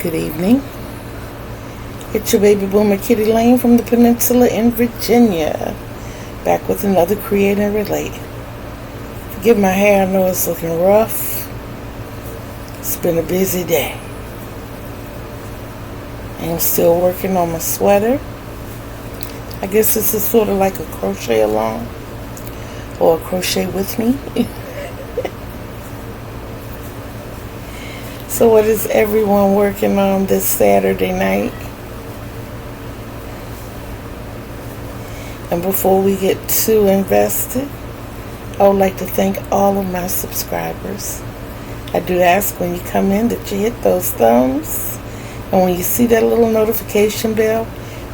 Good evening. It's your baby boomer Kitty Lane from the Peninsula in Virginia. Back with another Create and Relate. Forgive my hair, I know it's looking rough. It's been a busy day. I'm still working on my sweater. I guess this is sort of like a crochet along or a crochet with me. So what is everyone working on this Saturday night? And before we get too invested, I would like to thank all of my subscribers. I do ask when you come in that you hit those thumbs. And when you see that little notification bell,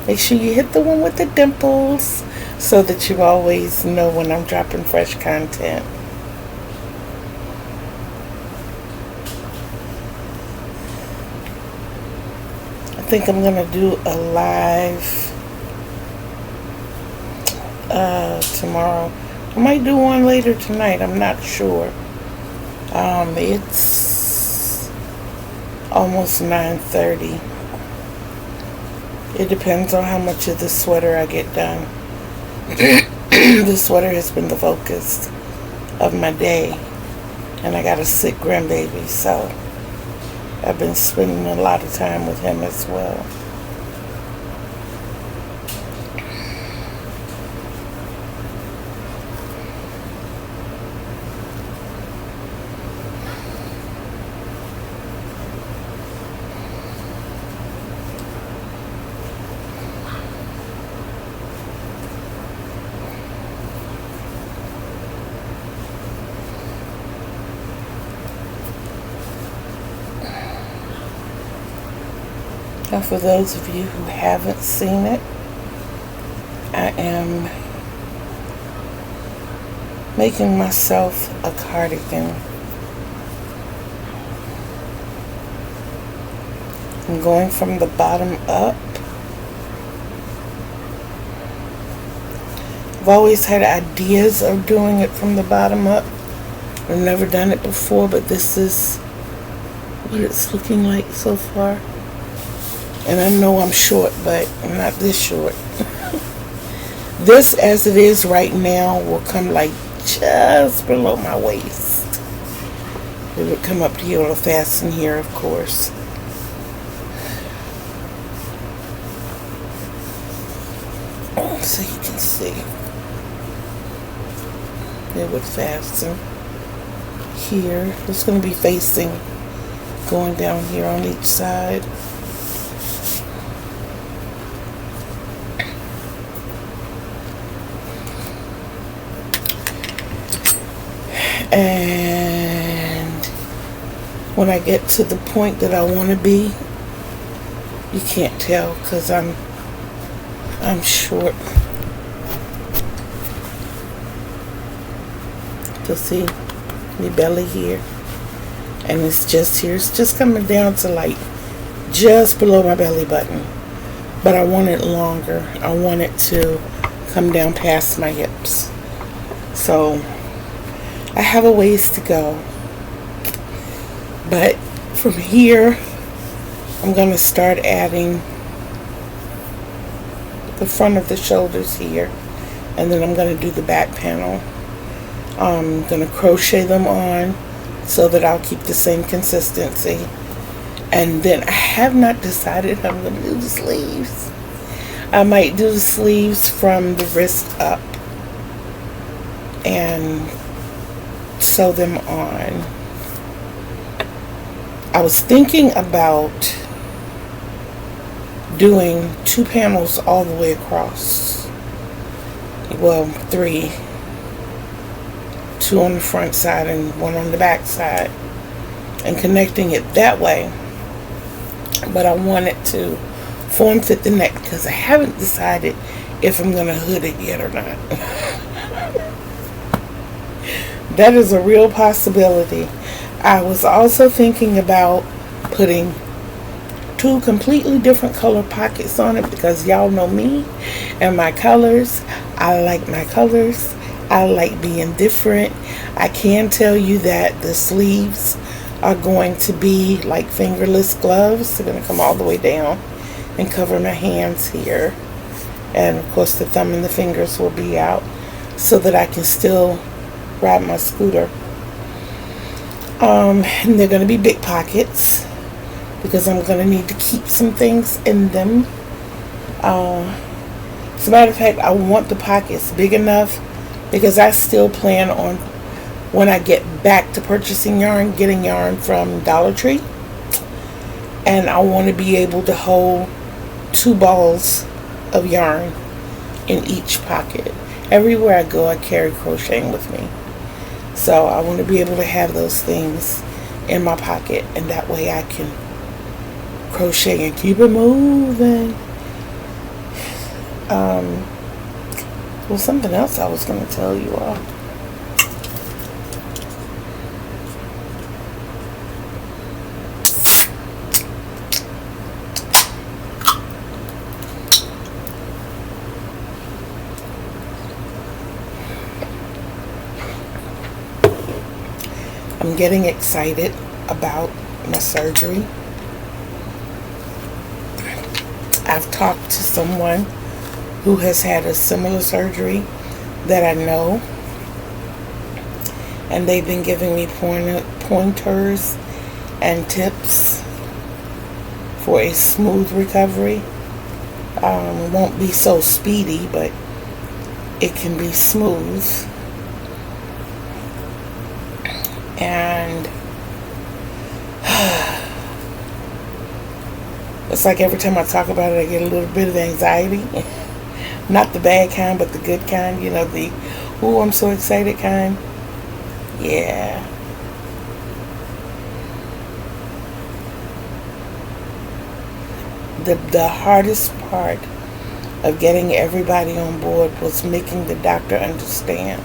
make sure you hit the one with the dimples so that you always know when I'm dropping fresh content. I think I'm going to do a live tomorrow. I might do one later tonight. I'm not sure. It's almost 9:30. It depends on how much of the sweater I get done. The sweater has been the focus of my day. And I got a sick grandbaby, so I've been spending a lot of time with him as well. Now, for those of you who haven't seen it, I am making myself a cardigan. I'm going from the bottom up. I've always had ideas of doing it from the bottom up. I've never done it before, but this is what it's looking like so far. And I know I'm short, but I'm not this short. This, as it is right now, will come like just below my waist. It would come up here, it'll fasten here, of course. So you can see. It would fasten here. It's going to be facing, going down here on each side. And when I get to the point that I want to be, you can't tell because I'm short. You'll see my belly here, and it's just here. It's just coming down to like just below my belly button, but I want it longer. I want it to come down past my hips. So I have a ways to go, but from here I'm going to start adding the front of the shoulders here, and then I'm going to do the back panel. I'm going to crochet them on so that I'll keep the same consistency, and then I have not decided how I'm going to do the sleeves. I might do the sleeves from the wrist up and sew them on. I was thinking about doing 2 panels all the way across. Well, 3. 2 on the front side and 1 on the back side, and connecting it that way. But I want it to form fit the neck because I haven't decided if I'm going to hood it yet or not. That is a real possibility. I was also thinking about putting 2 completely different color pockets on it because y'all know me and my colors. I like my colors. I like being different. I can tell you that the sleeves are going to be like fingerless gloves. They're going to come all the way down and cover my hands here. And of course the thumb and the fingers will be out so that I can still ride my scooter. And they're going to be big pockets because I'm going to need to keep some things in them. As a matter of fact, I want the pockets big enough because I still plan on, when I get back to purchasing yarn, getting yarn from Dollar Tree. And I want to be able to hold 2 balls of yarn in each pocket. Everywhere I go, I carry crocheting with me. So I want to be able to have those things in my pocket, and that way I can crochet and keep it moving. Well, something else I was going to tell you all. I'm getting excited about my surgery. I've talked to someone who has had a similar surgery that I know, and they've been giving me pointers and tips for a smooth recovery. It won't be so speedy, but it can be smooth. And it's like every time I talk about it, I get a little bit of anxiety. Not the bad kind, but the good kind. You know, the, ooh, I'm so excited kind. Yeah. The hardest part of getting everybody on board was making the doctor understand,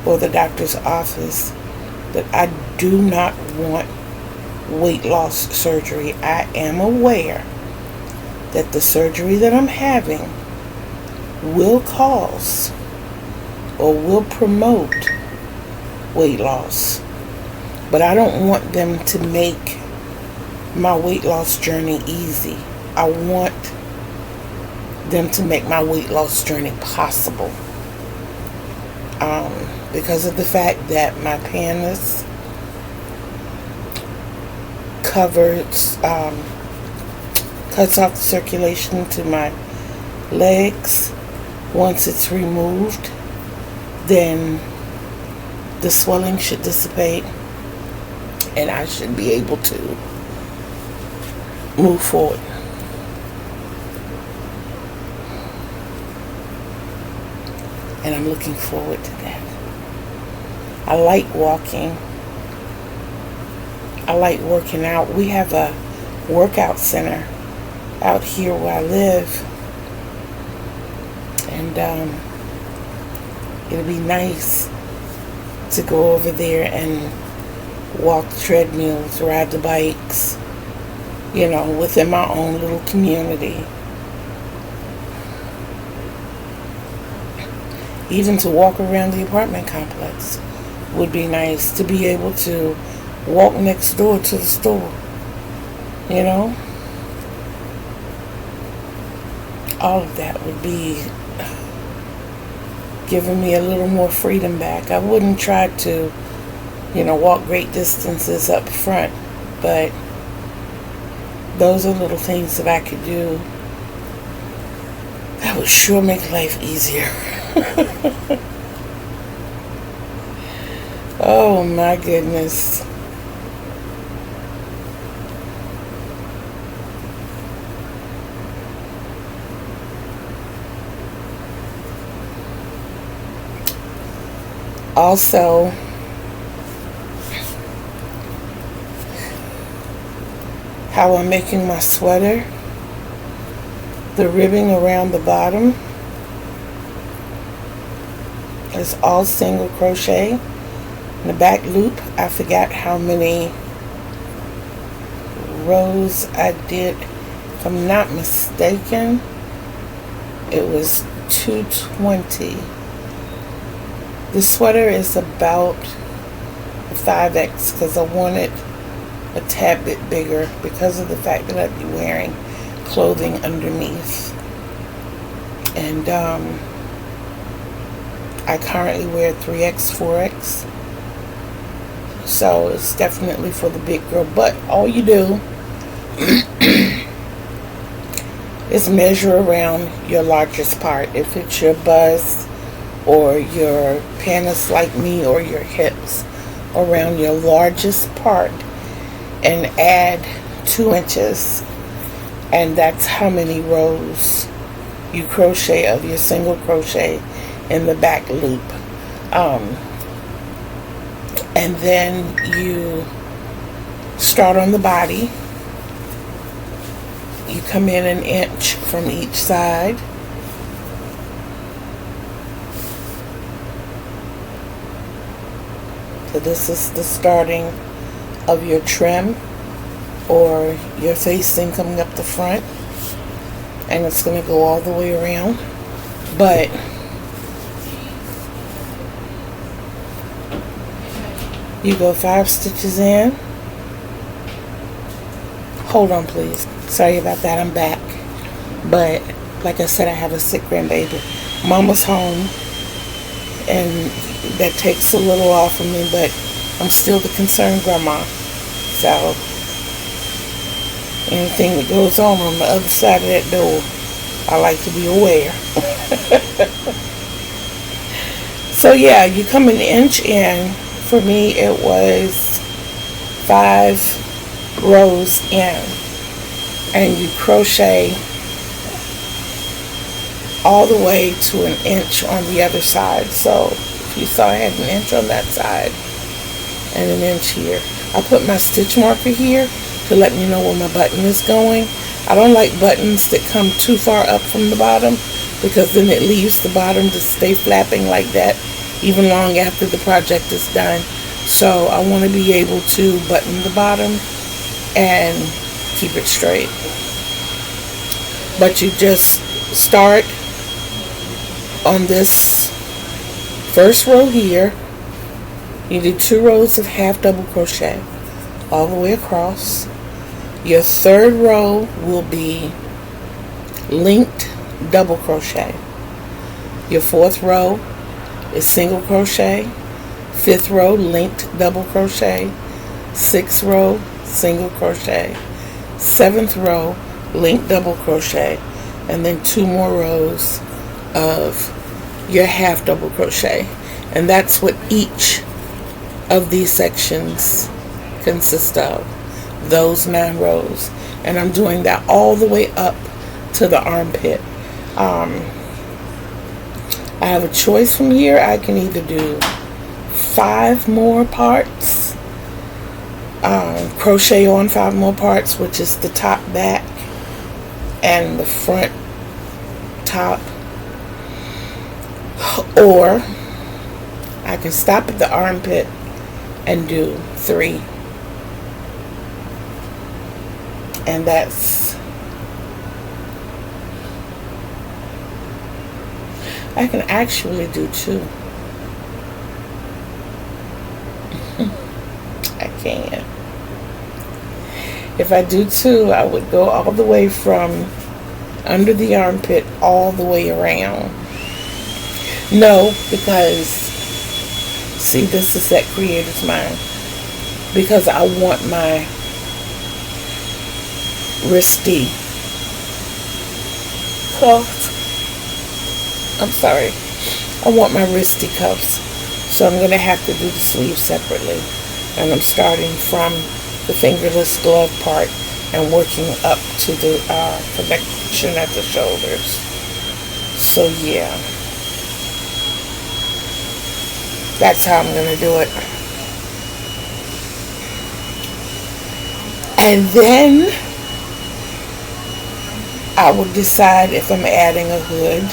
or the doctor's office, that I do not want weight loss surgery. I am aware that the surgery that I'm having will cause or will promote weight loss, but I don't want them to make my weight loss journey easy. I want them to make my weight loss journey possible, because of the fact that my pannus cuts off the circulation to my legs. Once it's removed, then the swelling should dissipate and I should be able to move forward. And I'm looking forward to that. I like walking. I like working out. We have a workout center out here where I live. And it'll be nice to go over there and walk the treadmills, ride the bikes, you know, within my own little community. Even to walk around the apartment complex would be nice, to be able to walk next door to the store, you know. All of that would be giving me a little more freedom back. I wouldn't try to, you know, walk great distances up front, but those are little things that I could do that would sure make life easier. Oh my goodness. Also, how I'm making my sweater, the ribbing around the bottom is all single crochet. In the back loop, I forgot how many rows I did. If I'm not mistaken, it was 220. The sweater is about a 5X because I wanted a tad bit bigger because of the fact that I'd be wearing clothing underneath. And I currently wear 3X, 4X. So it's definitely for the big girl. But all you do is measure around your largest part. If it's your bust or your panties like me, or your hips, around your largest part, and add 2 inches. And that's how many rows you crochet of your single crochet in the back loop. And then you start on the body. You come in 1 inch from each side. So this is the starting of your trim, or your facing coming up the front. And it's going to go all the way around. But you go 5 stitches in. Hold on, please. Sorry about that, I'm back. But like I said, I have a sick grandbaby. Mama's home, and that takes a little off of me, but I'm still the concerned grandma. So anything that goes on the other side of that door, I like to be aware. So yeah, you come 1 inch in. For me, it was 5 rows in, and you crochet all the way to 1 inch on the other side. So if you saw, I had 1 inch on that side and 1 inch here. I put my stitch marker here to let me know where my button is going. I don't like buttons that come too far up from the bottom, because then it leaves the bottom to stay flapping like that even long after the project is done. So I want to be able to button the bottom and keep it straight. But you just start on this first row here. You do 2 rows of half double crochet all the way across. Your third row will be linked double crochet. Your fourth row is single crochet. Fifth row, linked double crochet. Sixth row, single crochet. Seventh row, linked double crochet. And then 2 more rows of your half double crochet. And that's what each of these sections consist of, those 9 rows. And I'm doing that all the way up to the armpit. I have a choice from here. I can either do 5 more parts, crochet on 5 more parts, which is the top back and the front top, or I can stop at the armpit and do 3. And that's, I can actually do 2. I can. If I do 2, I would go all the way from under the armpit all the way around. No, because see, this is that creator's mind. Because I want my wristy cuffs. I'm sorry. I want my wristy cuffs. So I'm going to have to do the sleeve separately. And I'm starting from the fingerless glove part and working up to the connection at the shoulders. So yeah. That's how I'm going to do it. And then I will decide if I'm adding a hood,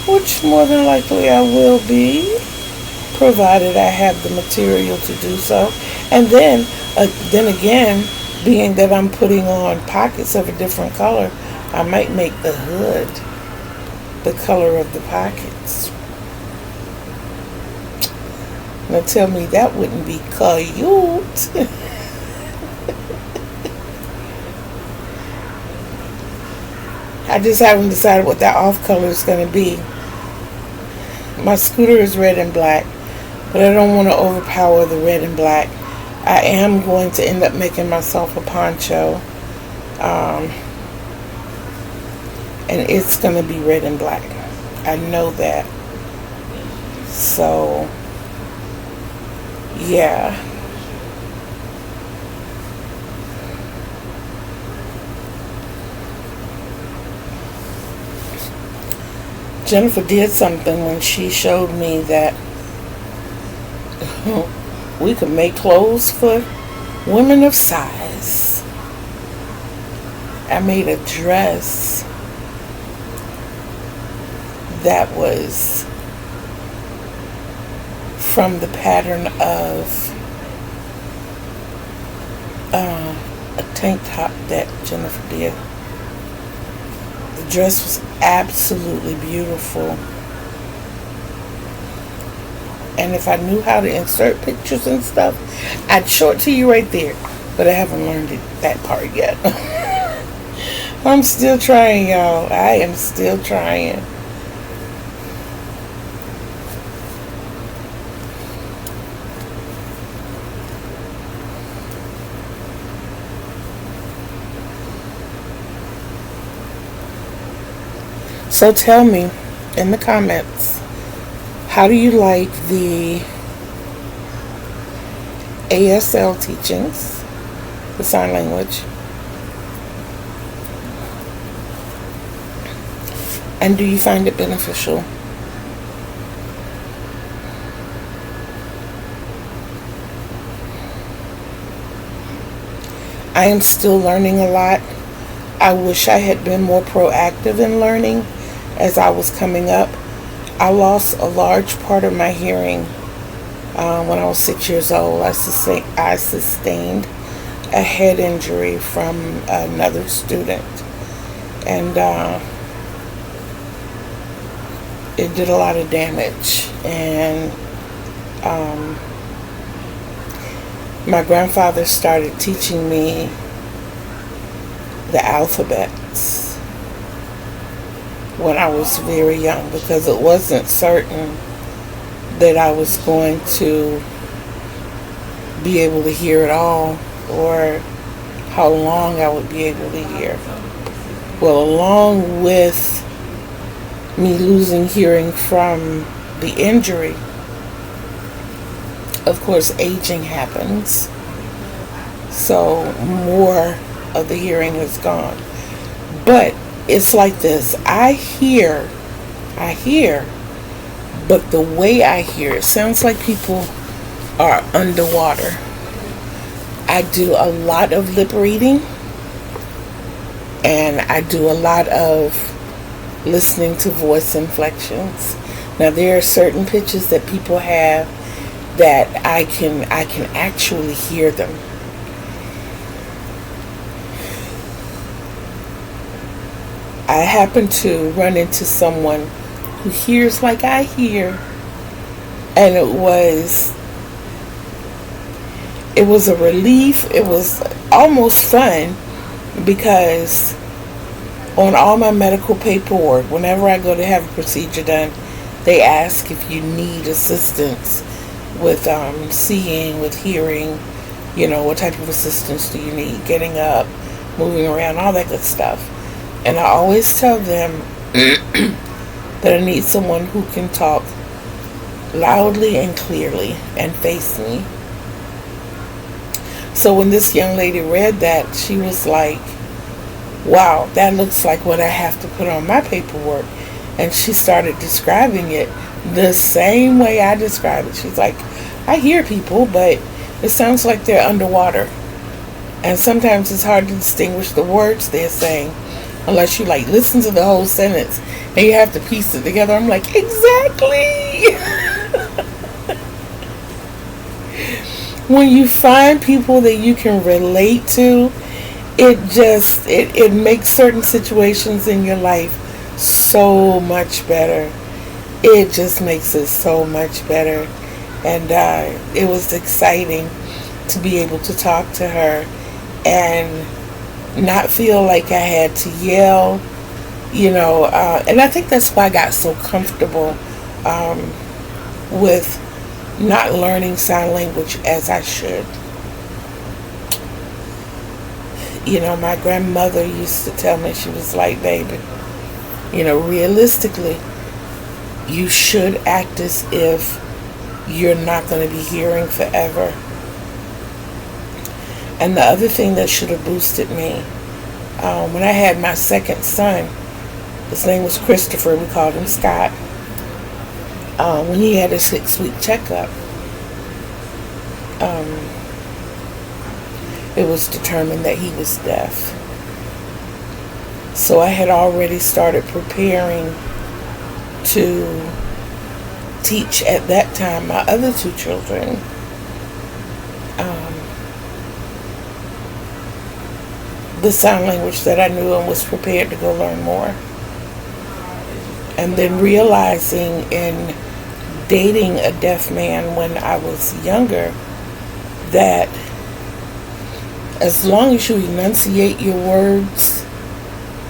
which more than likely I will be, provided I have the material to do so. And then again, being that I'm putting on pockets of a different color, I might make the hood the color of the pockets. Now tell me that wouldn't be cute. I just haven't decided what that off color is going to be. My scooter is red and black, but I don't want to overpower the red and black. I am going to end up making myself a poncho. And it's going to be red and black. I know that. So, yeah. Jennifer did something when she showed me that we could make clothes for women of size. I made a dress that was from the pattern of a tank top that Jennifer did. The dress was absolutely beautiful. And if I knew how to insert pictures and stuff, I'd show it to you right there. But I haven't learned that part yet. I'm still trying, y'all. I am still trying. So tell me in the comments, how do you like the ASL teachings, the sign language? And do you find it beneficial? I am still learning a lot. I wish I had been more proactive in learning as I was coming up. I lost a large part of my hearing when I was 6 years old. I sustained a head injury from another student, and it did a lot of damage. And my grandfather started teaching me the alphabets when I was very young, because it wasn't certain that I was going to be able to hear it all, or how long I would be able to hear. Well, along with me losing hearing from the injury, of course, aging happens, so more of the hearing is gone. But it's like this. I hear, but the way I hear it sounds like people are underwater. I do a lot of lip reading, and I do a lot of listening to voice inflections. Now, there are certain pitches that people have that I can actually hear them. I happen to run into someone who hears like I hear, and it was a relief. It was almost fun, because on all my medical paperwork, whenever I go to have a procedure done, they ask if you need assistance with seeing, with hearing, what type of assistance do you need, getting up, moving around, all that good stuff. And I always tell them that I need someone who can talk loudly and clearly and face me. So when this young lady read that, she was like, wow, that looks like what I have to put on my paperwork. And she started describing it the same way I describe it. She's like, I hear people, but it sounds like they're underwater. And sometimes it's hard to distinguish the words they're saying unless you listen to the whole sentence and you have to piece it together. I'm like, exactly. When you find people that you can relate to, it makes certain situations in your life so much better. It just makes it so much better. And it was exciting to be able to talk to her and not feel like I had to yell And I think that's why I got so comfortable with not learning sign language as I should. My grandmother used to tell me, she was like, baby, realistically, you should act as if you're not going to be hearing forever. And the other thing that should have boosted me, when I had my second son, his name was Christopher, we called him Scott, when he had his 6-week checkup, it was determined that he was deaf. So I had already started preparing to teach at that time my other 2 children the sign language that I knew, and was prepared to go learn more. And then realizing in dating a deaf man when I was younger that as long as you enunciate your words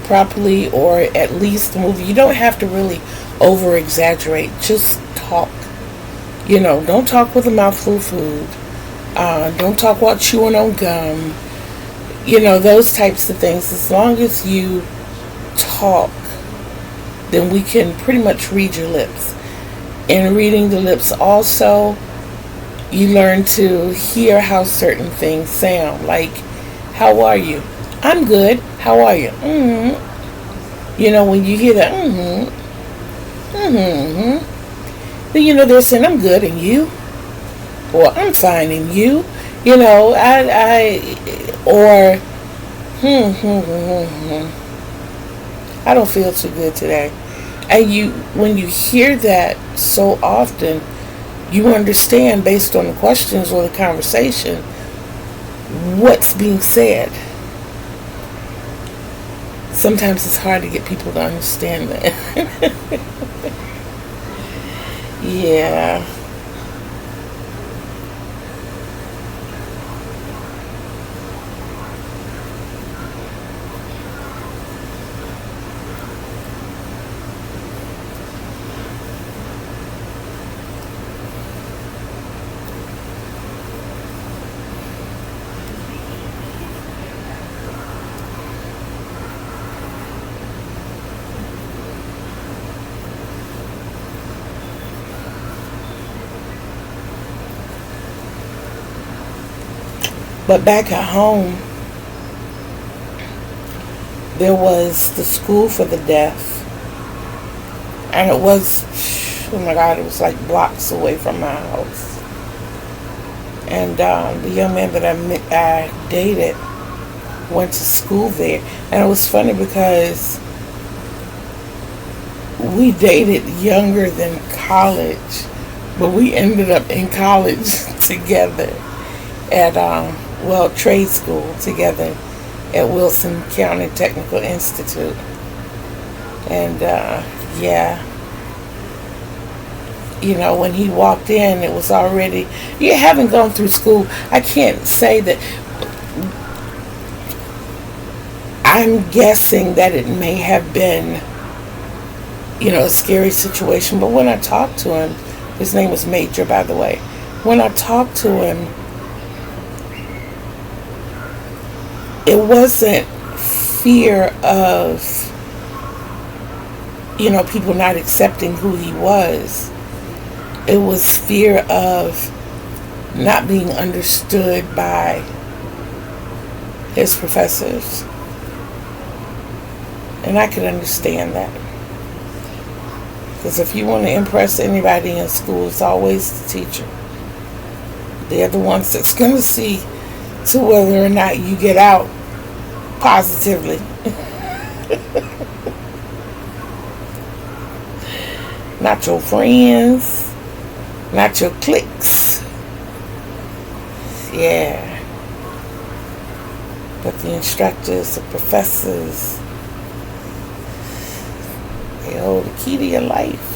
properly, or at least move, you don't have to really over exaggerate, just talk. Don't talk with a mouthful of food, don't talk while chewing on gum, those types of things. As long as you talk, then we can pretty much read your lips. In reading the lips also, you learn to hear how certain things sound. Like, how are you? I'm good. How are you? Mm-hmm. When you hear that, mm-hmm, mm-hmm, then they're saying, I'm good, and you? Or I'm fine, and you? Or, I don't feel too good today. And when you hear that so often, you understand, based on the questions or the conversation, what's being said. Sometimes it's hard to get people to understand that. Yeah. But back at home, there was the school for the deaf. And it was, oh my God, it was like blocks away from my house. And the young man that I dated went to school there. And it was funny because we dated younger than college, but we ended up in college together at trade school together at Wilson County Technical Institute. And when he walked in, it was already, you haven't gone through school. I can't say that. I'm guessing that it may have been, a scary situation. But when I talked to him, his name was Major, by the way. When I talked to him, it wasn't fear of, people not accepting who he was. It was fear of not being understood by his professors. And I could understand that. Because if you want to impress anybody in school, it's always the teacher. They're the ones that's going to see to whether or not you get out positively. Not your friends, not your cliques. Yeah. But the instructors, the professors, they hold the key to your life.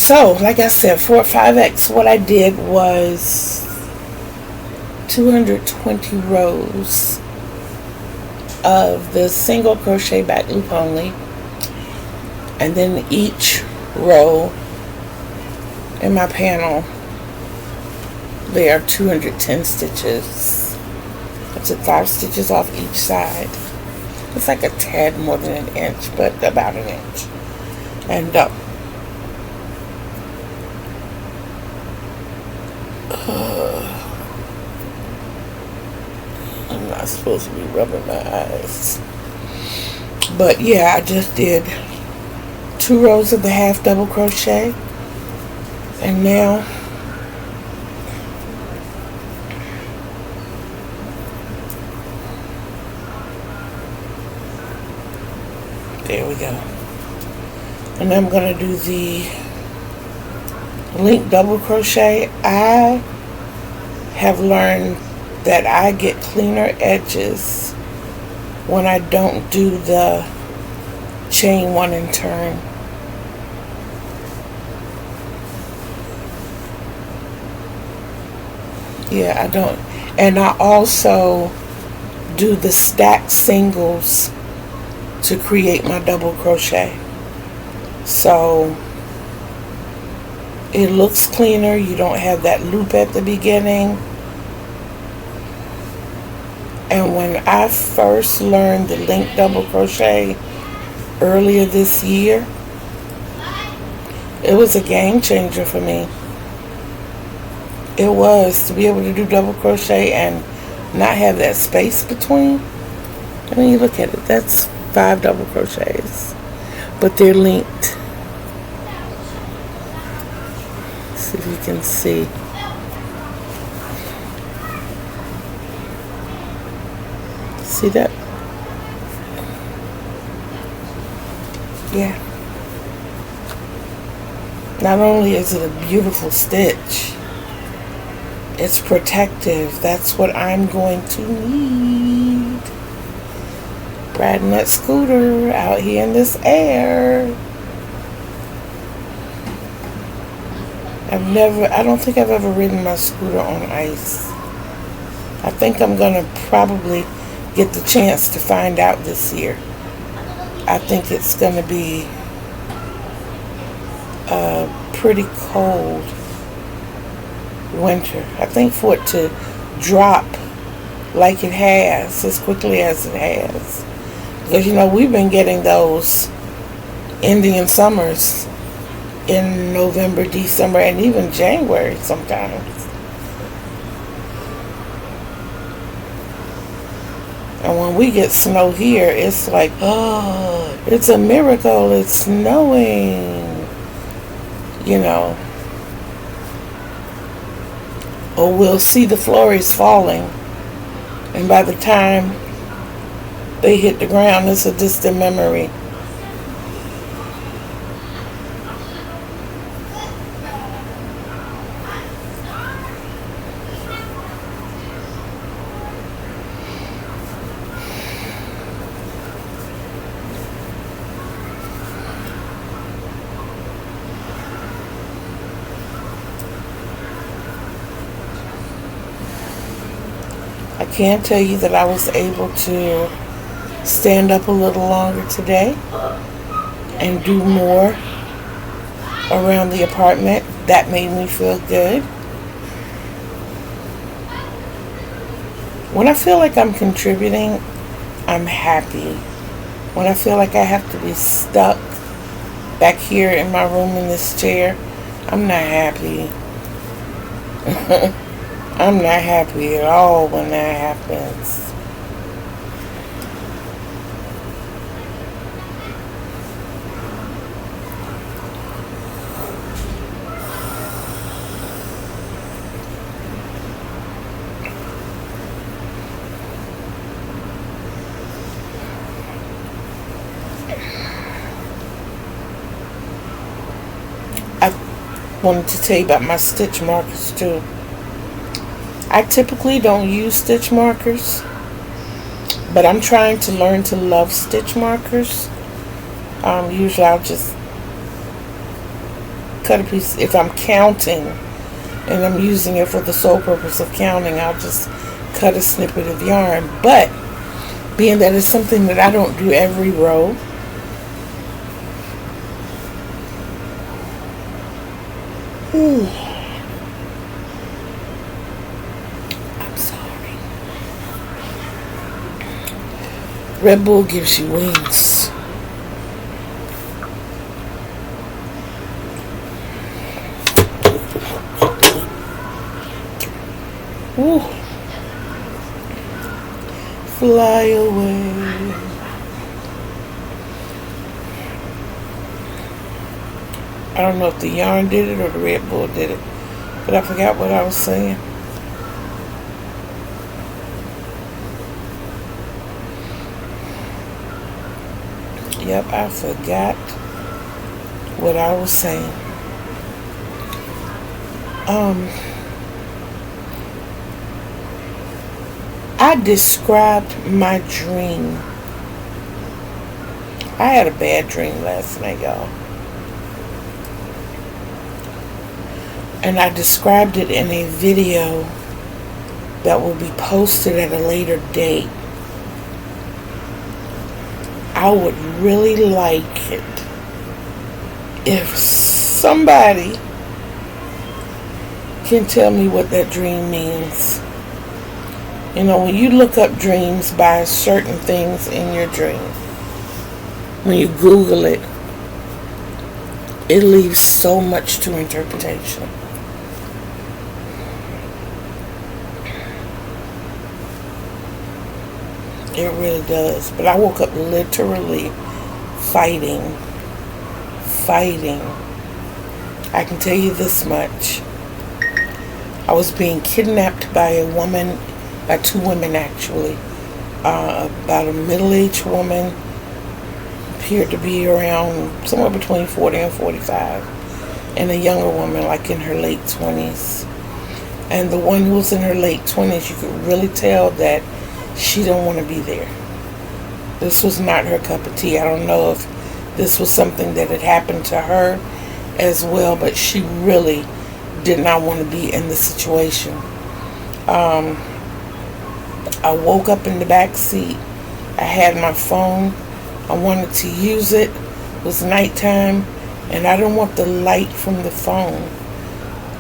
So, like I said, for a 5X, what I did was 220 rows of the single crochet back loop only, and then each row in my panel there are 210 stitches. I took 5 stitches off each side. It's like a tad more than an inch, but about an inch. And I'm not supposed to be rubbing my eyes. But yeah, I just did 2 rows of the half double crochet. And now there we go. And I'm going to do the link double crochet. I have learned that I get cleaner edges when I don't do the chain 1 and turn. Yeah, I don't. And I also do the stacked singles to create my double crochet. So it looks cleaner. You don't have that loop at the beginning. And when I first learned the link double crochet earlier this year, it was a game changer for me. It was, to be able to do double crochet and not have that space between. I mean, you look at it, that's 5 double crochets, but they're linked. Let's see if you can see. See that? Yeah. Not only is it a beautiful stitch, it's protective. That's what I'm going to need. Riding that scooter out here in this air. I don't think I've ever ridden my scooter on ice. I think I'm going to probably get the chance to find out this year. I think it's going to be pretty cold winter. I think for it to drop like it has, as quickly as it has, because we've been getting those Indian summers in November, December, and even January sometimes. And when we get snow here, it's like, oh, it's a miracle, it's snowing, Or we'll see the flurries falling, and by the time they hit the ground, it's a distant memory. I can tell you that I was able to stand up a little longer today and do more around the apartment. That made me feel good. When I feel like I'm contributing, I'm happy. When I feel like I have to be stuck back here in my room in this chair, I'm not happy. I'm not happy at all when that happens. I wanted to tell you about my stitch markers too. I typically don't use stitch markers, but I'm trying to learn to love stitch markers. Usually I'll just cut a piece. If I'm counting and I'm using it for the sole purpose of counting, I'll just cut a snippet of yarn. But being that it's something that I don't do every row, I'm sorry. Red Bull gives you wings. Ooh. Fly away. I don't know if the yarn did it or the Red Bull did it, but I forgot what I was saying. Yep, I forgot what I was saying. I described my dream. I had a bad dream last night, y'all. And I described it in a video that will be posted at a later date. I would really like it if somebody can tell me what that dream means. You know, when you look up dreams by certain things in your dream, when you Google it, it leaves so much to interpretation. It really does. But I woke up literally fighting. I can tell you this much. I was being kidnapped by a woman, by two women actually. About a middle-aged woman, appeared to be around somewhere between 40 and 45, and a younger woman like in her late 20s. And the one who was in her late 20s, you could really tell that she didn't want to be there. This was not her cup of tea. I don't know if this was something that had happened to her as well, but she really did not want to be in the situation. I woke up in the back seat. I had my phone. I wanted to use it. It was nighttime, and I didn't want the light from the phone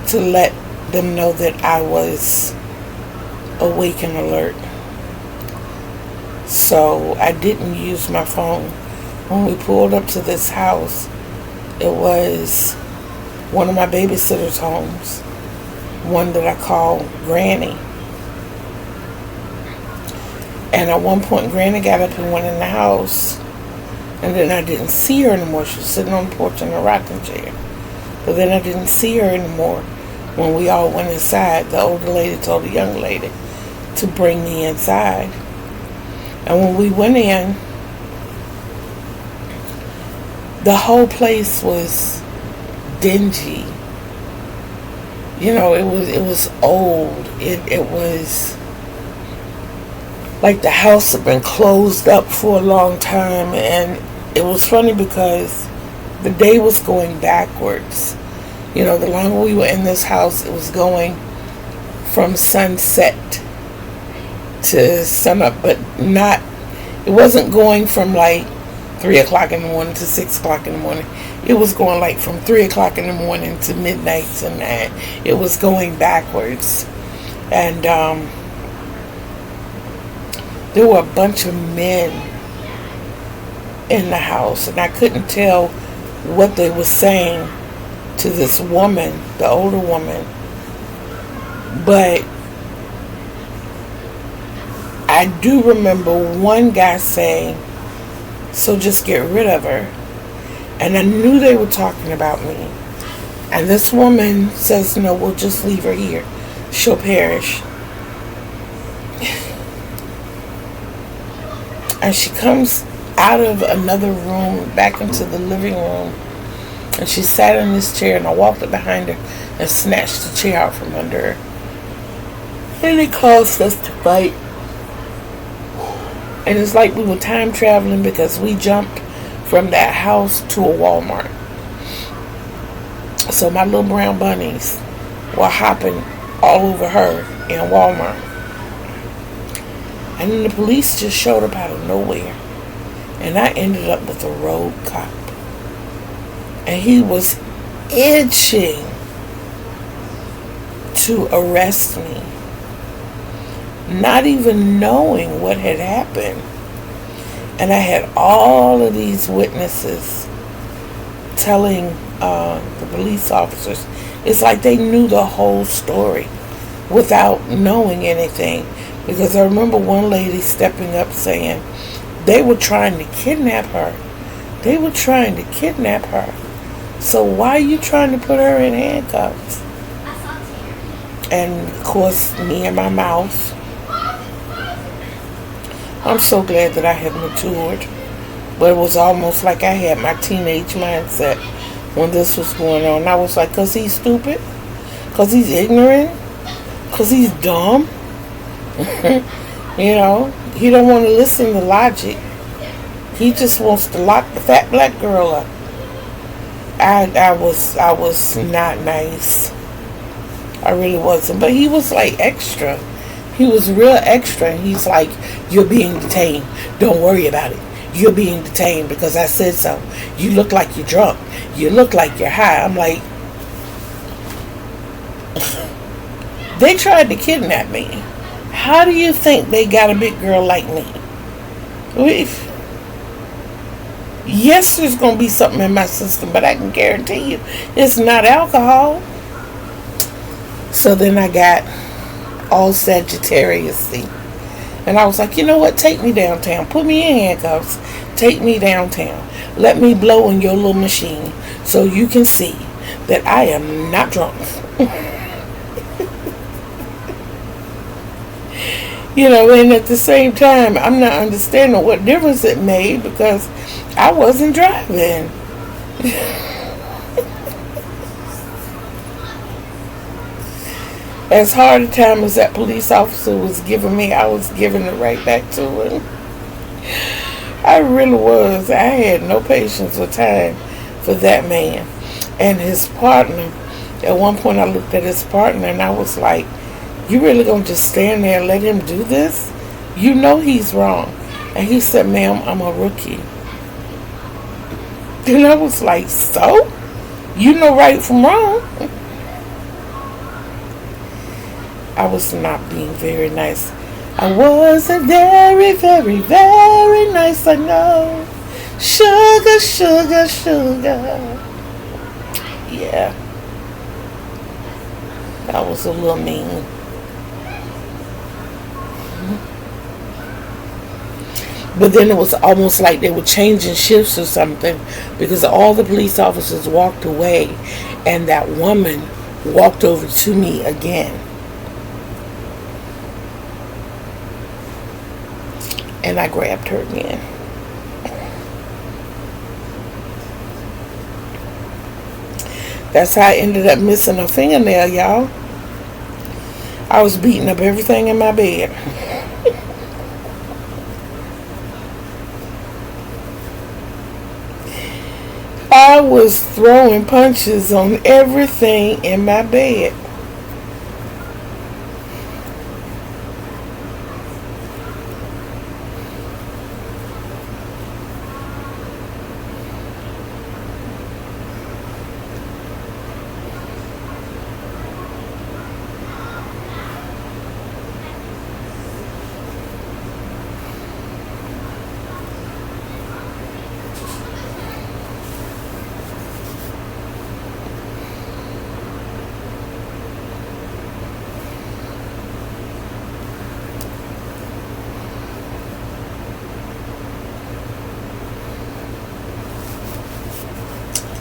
to let them know that I was awake and alert. So I didn't use my phone. When we pulled up to this house, it was one of my babysitter's homes, one that I call Granny. And at one point, Granny got up and went in the house, and then I didn't see her anymore. She was sitting on the porch in a rocking chair. But then I didn't see her anymore. When we all went inside, the older lady told the young lady to bring me inside. And when we went in, the whole place was dingy. You know, it was old. It was like the house had been closed up for a long time. And it was funny because the day was going backwards. You know, the longer we were in this house, it was going from sunset to sunup, but not, it wasn't going from like 3 o'clock in the morning to 6 o'clock in the morning. It was going like from 3 o'clock in the morning to midnight to 9. It was going backwards. And there were a bunch of men in the house, and I couldn't tell what they were saying to this woman, the older woman. But I do remember one guy saying, "So just get rid of her." And I knew they were talking about me. And this woman says, "No, we'll just leave her here. She'll perish." And she comes out of another room back into the living room, and she sat in this chair, and I walked up behind her and snatched the chair out from under her. And it caused us to fight. And it's like we were time traveling, because we jumped from that house to a Walmart. So my little brown bunnies were hopping all over her in Walmart. And then the police just showed up out of nowhere. And I ended up with a road cop. And he was itching to arrest me, not even knowing what had happened. And I had all of these witnesses telling the police officers, it's like they knew the whole story without knowing anything. Because I remember one lady stepping up saying they were trying to kidnap her. They were trying to kidnap her. So why are you trying to put her in handcuffs? And of course, me and my mouth. I'm so glad that I have matured. But it was almost like I had my teenage mindset when this was going on. I was like, because he's stupid? Because he's ignorant? Because he's dumb? You know, he don't want to listen to logic. He just wants to lock the fat black girl up. I was not nice. I really wasn't. But he was like extra. He was real extra. And he's like, you're being detained. Don't worry about it. You're being detained because I said so. You look like you're drunk. You look like you're high. I'm like, they tried to kidnap me. How do you think they got a big girl like me? Yes, there's going to be something in my system, but I can guarantee you it's not alcohol. So then I got all Sagittarius-y. And I was like, you know what? Take me downtown. Put me in handcuffs. Take me downtown. Let me blow in your little machine so you can see that I am not drunk. You know, and at the same time, I'm not understanding what difference it made because I wasn't driving. As hard a time as that police officer was giving me, I was giving it right back to him. I really was. I had no patience or time for that man. And his partner, at one point I looked at his partner and I was like, you really gonna just stand there and let him do this? You know he's wrong. And he said, ma'am, I'm a rookie. And I was like, so? You know right from wrong. I was not being very nice. I wasn't very, very, very nice, I know. Sugar, sugar, sugar. Yeah. That was a little mean. But then it was almost like they were changing shifts or something because all the police officers walked away and that woman walked over to me again. And I grabbed her again. That's how I ended up missing a fingernail, y'all. I was beating up everything in my bed. I was throwing punches on everything in my bed.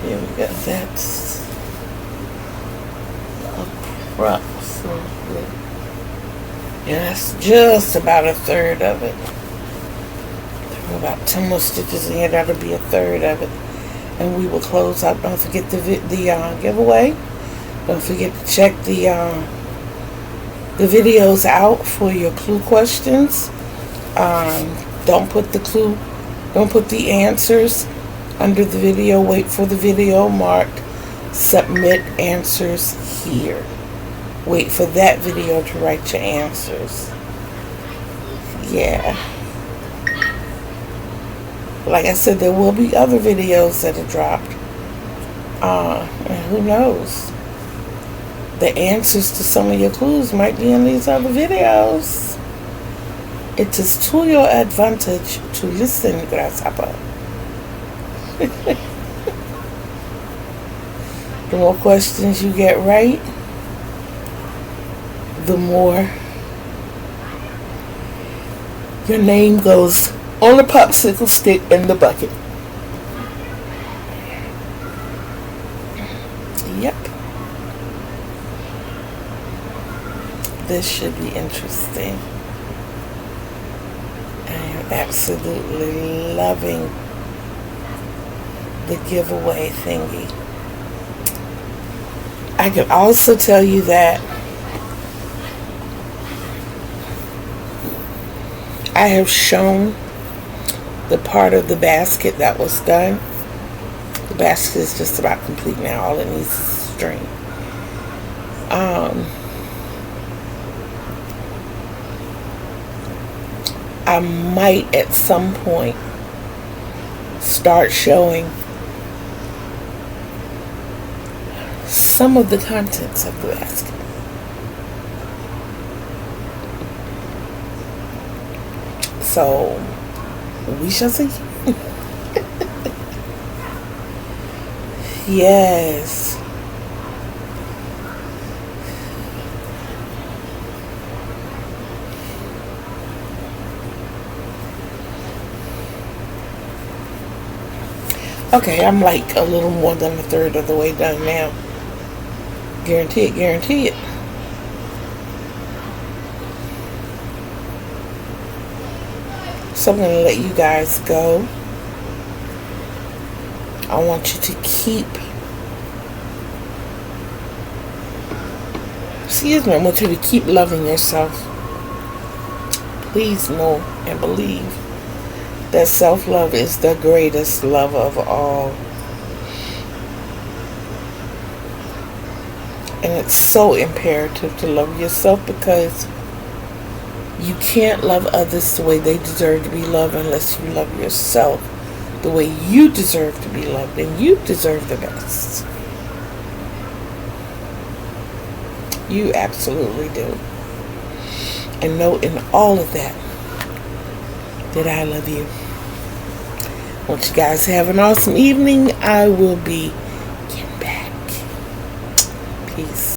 Here we go. That's approximately. Yeah, that's just about a third of it. There are about 10 more stitches in here. That'll be a third of it. And we will close out. Don't forget the giveaway. Don't forget to check the videos out for your clue questions. Don't put the answers under the video. Wait for the video marked Submit answers here. Wait for that video to write your answers. Yeah. Like I said, there will be other videos that are dropped. And who knows? The answers to some of your clues might be in these other videos. It is to your advantage to listen, grasshopper. The more questions you get right, the more your name goes on the popsicle stick in the bucket. Yep. This should be interesting. I am absolutely loving the giveaway thingy. I can also tell you that I have shown the part of the basket that was done. The basket is just about complete now. All it needs is string. I might at some point start showing some of the contents of the basket. So we shall see. Yes. Okay, I'm like a little more than a third of the way done now. Guarantee it, guarantee it. So I'm going to let you guys go. I want you to keep, I want you to keep loving yourself. Please know and believe that self-love is the greatest love of all. And it's so imperative to love yourself, because you can't love others the way they deserve to be loved unless you love yourself the way you deserve to be loved, and you deserve the best. You absolutely do. And know in all of that that I love you. I want you guys to have an awesome evening. I will be getting back. Peace.